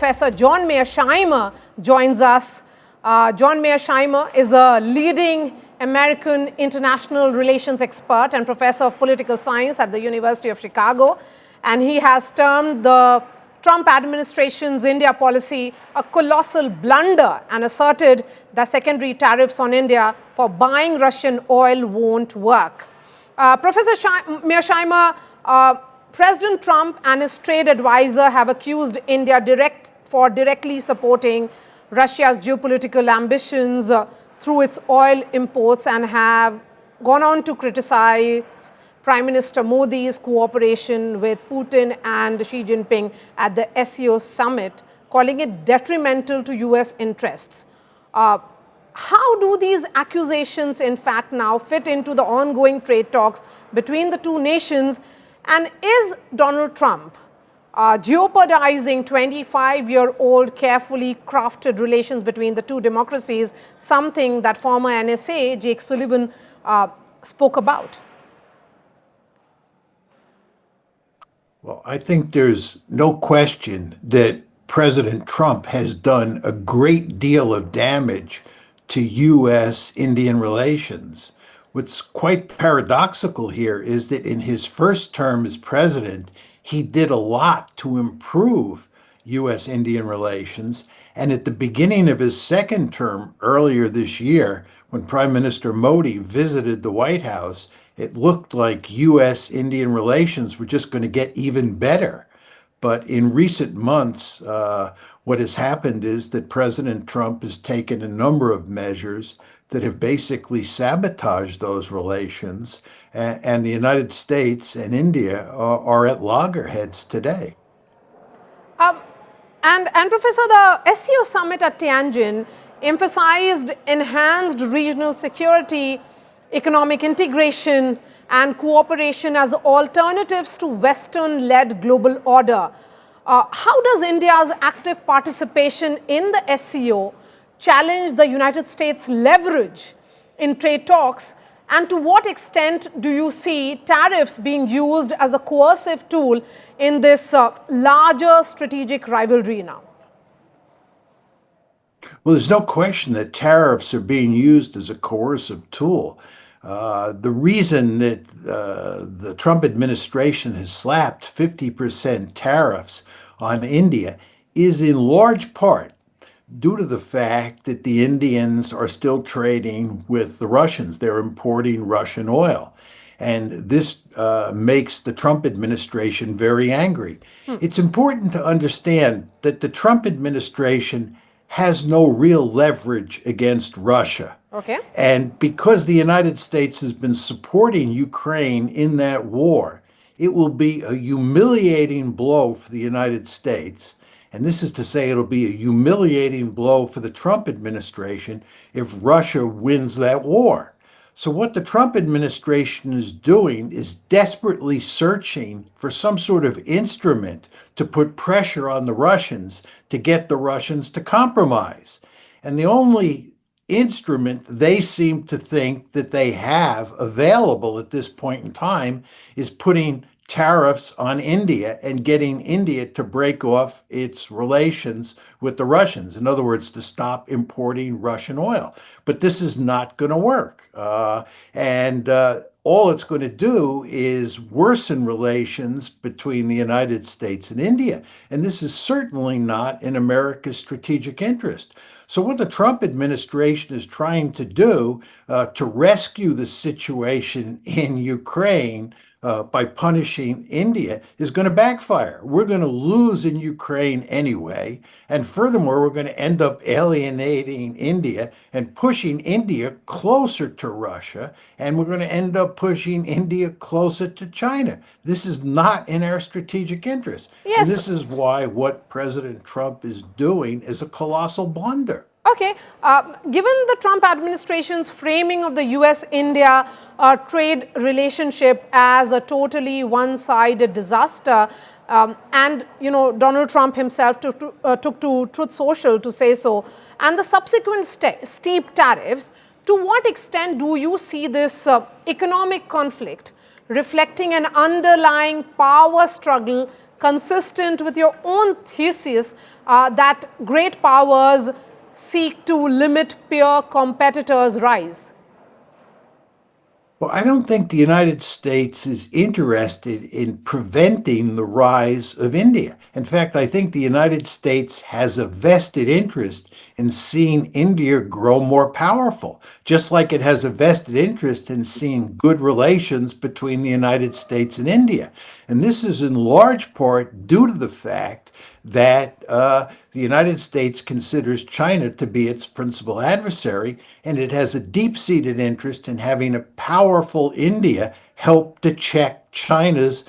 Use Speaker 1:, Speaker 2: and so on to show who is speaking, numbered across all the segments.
Speaker 1: Professor John Mearsheimer joins us. John Mearsheimer is a leading American international relations expert and professor of political science at the University of Chicago. And he has termed the Trump administration's India policy a colossal blunder and asserted that secondary tariffs on India for buying Russian oil won't work. Professor Mearsheimer, President Trump and his trade advisor have accused India for directly supporting Russia's geopolitical ambitions through its oil imports and have gone on to criticize Prime Minister Modi's cooperation with Putin and Xi Jinping at the SCO summit, calling it detrimental to US interests. How do these accusations in fact now fit into the ongoing trade talks between the two nations? And is Donald Trump jeopardizing 25-year-old carefully crafted relations between the two democracies, something that former NSA Jake Sullivan spoke about?
Speaker 2: Well, I think there's no question that President Trump has done a great deal of damage to U.S.-Indian relations. What's quite paradoxical here is that in his first term as president, he did a lot to improve U.S.-Indian relations. And at the beginning of his second term earlier this year, when Prime Minister Modi visited the White House, it looked like U.S.-Indian relations were just going to get even better. But in recent months, what has happened is that President Trump has taken a number of measures that have basically sabotaged those relations, and the United States and India are at loggerheads today.
Speaker 1: And Professor, the SCO summit at Tianjin emphasized enhanced regional security, economic integration, and cooperation as alternatives to Western-led global order. How does India's active participation in the SCO challenge the United States' leverage in trade talks? And to what extent do you see tariffs being used as a coercive tool in this larger strategic rivalry now?
Speaker 2: Well, there's no question that tariffs are being used as a coercive tool. The reason that the Trump administration has slapped 50% tariffs on India is in large part due to the fact that the Indians are still trading with the Russians. They're importing Russian oil. And this makes the Trump administration very angry. It's important to understand that the Trump administration has no real leverage against Russia.
Speaker 1: Okay.
Speaker 2: And because the United States has been supporting Ukraine in that war, it will be a humiliating blow for the United States. And this is to say it'll be a humiliating blow for the Trump administration if Russia wins that war. So what the Trump administration is doing is desperately searching for some sort of instrument to put pressure on the Russians to get the Russians to compromise. And the only instrument they seem to think that they have available at this point in time is putting tariffs on India and getting India to break off its relations with the Russians. In other words, to stop importing Russian oil. But this is not going to work. And all it's going to do is worsen relations between the United States and India. And this is certainly not in America's strategic interest. So what the Trump administration is trying to do to rescue the situation in Ukraine by punishing India is going to backfire. We're going to lose in Ukraine anyway. And furthermore, we're going to end up alienating India and pushing India closer to Russia. And we're going to end up pushing India closer to China. This is not in our strategic interest.
Speaker 1: Yes.
Speaker 2: And this is why what President Trump is doing is a colossal blunder.
Speaker 1: Okay. Given the Trump administration's framing of the US-India trade relationship as a totally one-sided disaster, and Donald Trump himself took to Truth Social to say so, and the subsequent steep tariffs, to what extent do you see this economic conflict reflecting an underlying power struggle consistent with your own thesis that great powers seek to limit peer competitors' rise?
Speaker 2: Well, I don't think the United States is interested in preventing the rise of India. In fact, I think the United States has a vested interest in seeing India grow more powerful, just like it has a vested interest in seeing good relations between the United States and India. And this is in large part due to the fact that the United States considers China to be its principal adversary, and it has a deep-seated interest in having a powerful India help to check China's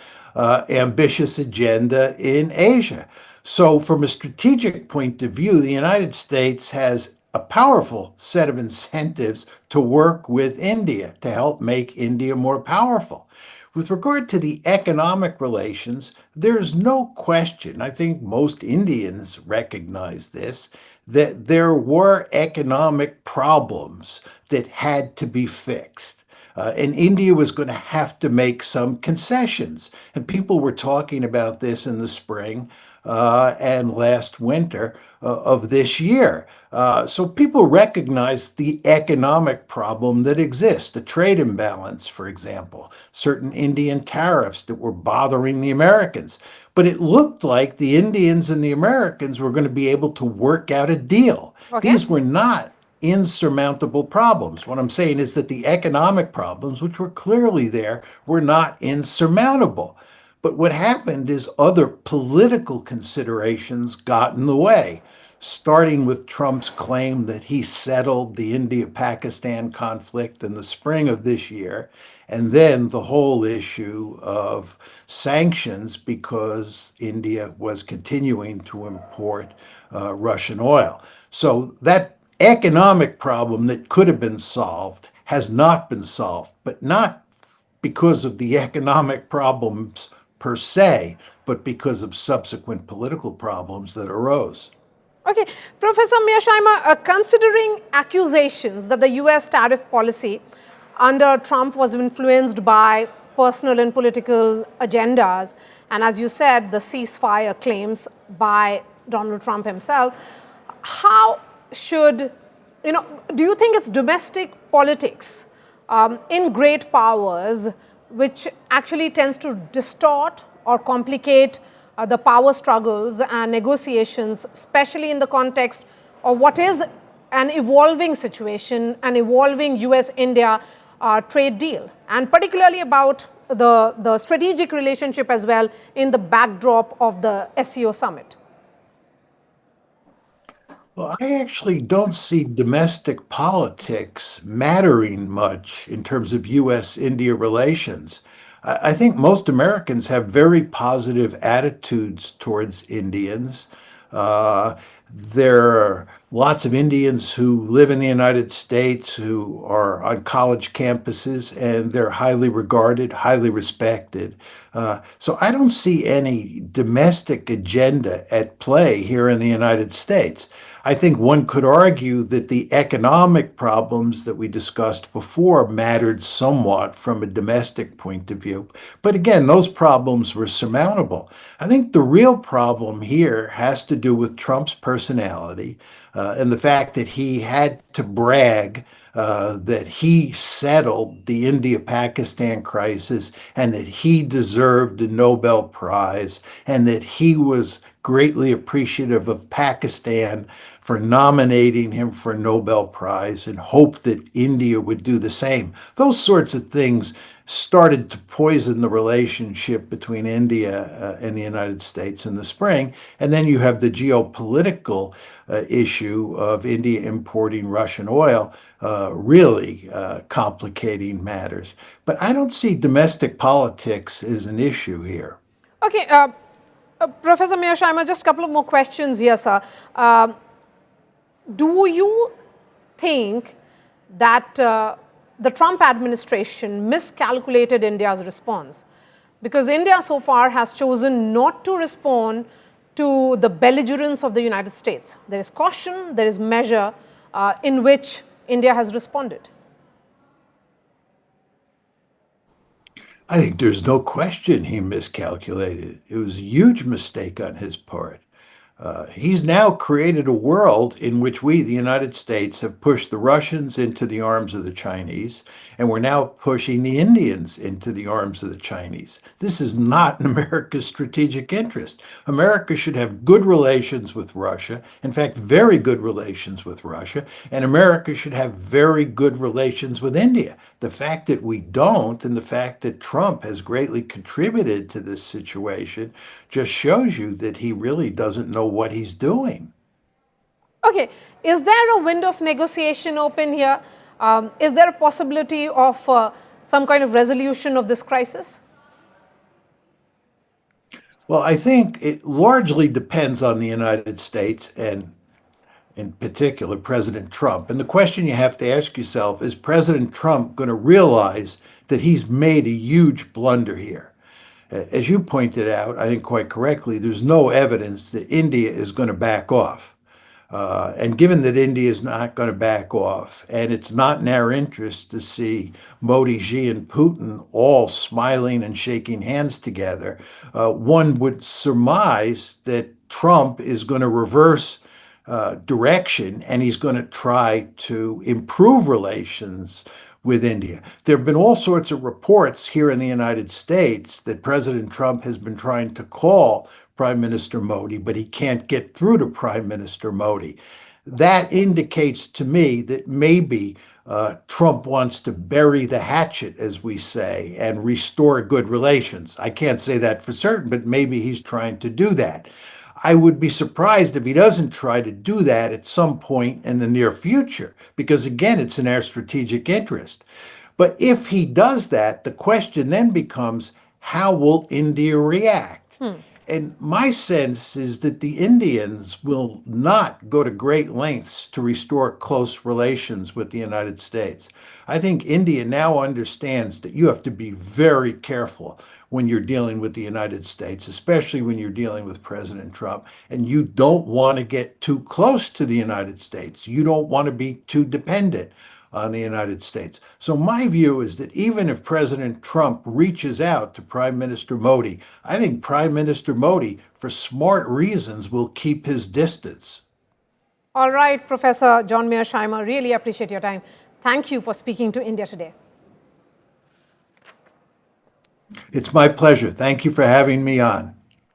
Speaker 2: ambitious agenda in Asia. So, from a strategic point of view, the United States has a powerful set of incentives to work with India to help make India more powerful. With regard to the economic relations, there's no question, I think most Indians recognize this, that there were economic problems that had to be fixed. And India was going to have to make some concessions. And people were talking about this in the spring and last winter of this year. So people recognize the economic problem that exists, the trade imbalance, for example, certain Indian tariffs that were bothering the Americans. But it looked like the Indians and the Americans were going to be able to work out a deal.
Speaker 1: Okay.
Speaker 2: These were not insurmountable problems. What I'm saying is that the economic problems, which were clearly there, were not insurmountable. But what happened is other political considerations got in the way, starting with Trump's claim that he settled the India-Pakistan conflict in the spring of this year, and then the whole issue of sanctions because India was continuing to import Russian oil. So that economic problem that could have been solved has not been solved, but not because of the economic problems per se, but because of subsequent political problems that arose.
Speaker 1: Okay, Professor Mearsheimer, considering accusations that the US tariff policy under Trump was influenced by personal and political agendas, and as you said, the ceasefire claims by Donald Trump himself, how should, do you think it's domestic politics in great powers which actually tends to distort or complicate the power struggles and negotiations, especially in the context of what is an evolving situation, an evolving US-India trade deal, and particularly about the strategic relationship as well in the backdrop of the SCO summit?
Speaker 2: Well, I actually don't see domestic politics mattering much in terms of US-India relations. I think most Americans have very positive attitudes towards Indians. Uh, there are lots of Indians who live in the United States who are on college campuses, and they're highly regarded, highly respected. So I don't see any domestic agenda at play here in the United States. I think one could argue that the economic problems that we discussed before mattered somewhat from a domestic point of view. But again, those problems were surmountable. I think the real problem here has to do with Trump's personality and the fact that he had to brag that he settled the India-Pakistan crisis and that he deserved a Nobel Prize and that he was greatly appreciative of Pakistan for nominating him for a Nobel Prize and hoped that India would do the same. Those sorts of things started to poison the relationship between India and the United States in the spring. And then you have the geopolitical issue of India importing Russian oil, really complicating matters. But I don't see domestic politics as an issue here.
Speaker 1: Okay, Professor Mearsheimer, just a couple of more questions here, sir. Do you think that the Trump administration miscalculated India's response? Because India so far has chosen not to respond to the belligerence of the United States. There is caution, there is measure in which India has responded.
Speaker 2: I think there's no question he miscalculated. It was a huge mistake on his part. He's now created a world in which we, the United States, have pushed the Russians into the arms of the Chinese, and we're now pushing the Indians into the arms of the Chinese. This is not in America's strategic interest. America should have good relations with Russia, in fact, very good relations with Russia, and America should have very good relations with India. The fact that we don't, and the fact that Trump has greatly contributed to this situation, just shows you that he really doesn't know what he's doing.
Speaker 1: Okay, is there a window of negotiation open here? Is there a possibility of some kind of resolution of this crisis?
Speaker 2: Well, I think it largely depends on the United States and, in particular, President Trump. And the question you have to ask yourself is President Trump going to realize that he's made a huge blunder here? As you pointed out, I think quite correctly, there's no evidence that India is going to back off. And given that India is not going to back off, and it's not in our interest to see Modi, Xi, and Putin all smiling and shaking hands together, one would surmise that Trump is going to reverse direction and he's going to try to improve relations with India. There have been all sorts of reports here in the United States that President Trump has been trying to call Prime Minister Modi, but he can't get through to Prime Minister Modi. That indicates to me that maybe Trump wants to bury the hatchet, as we say, and restore good relations. I can't say that for certain, but maybe he's trying to do that. I would be surprised if he doesn't try to do that at some point in the near future, because again, it's in our strategic interest. But if he does that, the question then becomes, how will India react? And my sense is that the Indians will not go to great lengths to restore close relations with the United States. I think India now understands that you have to be very careful when you're dealing with the United States, especially when you're dealing with President Trump, and you don't want to get too close to the United States. You don't want to be too dependent on the United States. So my view is that even if President Trump reaches out to Prime Minister Modi, I think Prime Minister Modi, for smart reasons, will keep his distance.
Speaker 1: All right, Professor John Mearsheimer, really appreciate your time. Thank you for speaking to India Today.
Speaker 2: It's my pleasure. Thank you for having me on.